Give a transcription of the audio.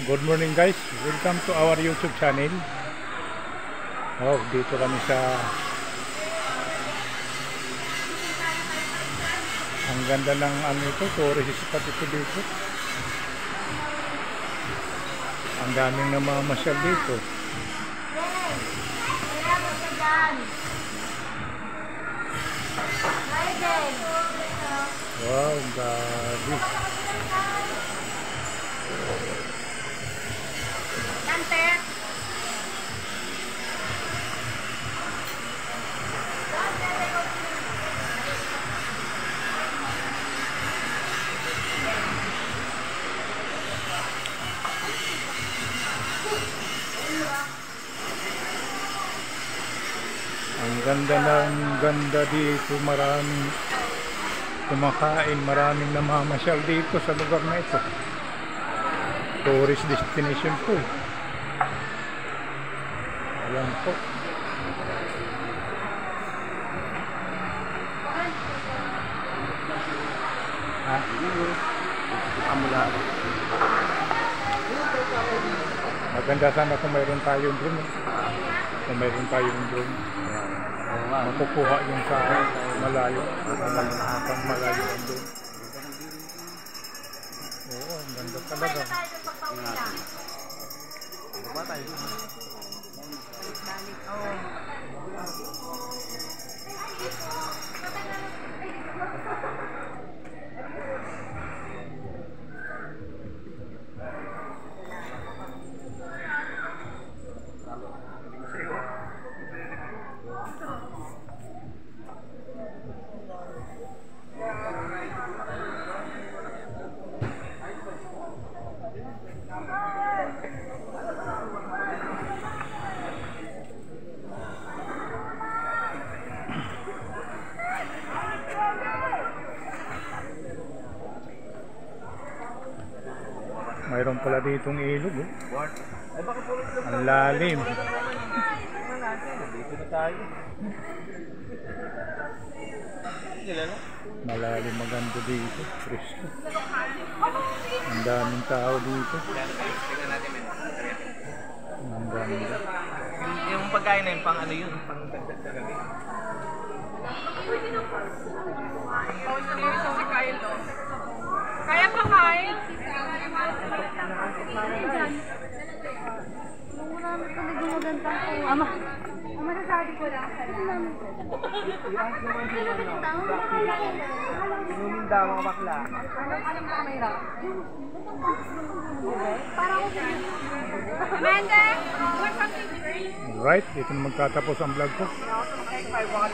Good morning guys, welcome to our YouTube channel. Oh, dito kami sa ang ganda ng ano ito, tourist spot ito dito. Ang daming namamasyal dito. Wow, gabi. Ang ganda dito, maraming kumakain, maraming namamasyal dito sa lugar na ito. Tourist destination po. Ayan po. Maganda sana kung mayroon tayong drone. Kung mayroon tayong drone, makukuha yung sa malayo. Pang malayo ang drone. Oo, ang ganda talaga. Mayroon pala ditong ilog, oh. Ang lalim. Dito na tayo. Malalim, maganda dito. Presko. Ang daming tao dito. Ang daming. Yung pagkain na yun, pang ano yun? Pang dagdag talaga. Kaya pa kain? Ama, masasabi ko lang sa Inumin daw mga bakla. Alam ko may rap. Para ko sa Amanda, or something. Alright, dito na magtatapos ang vlog ko.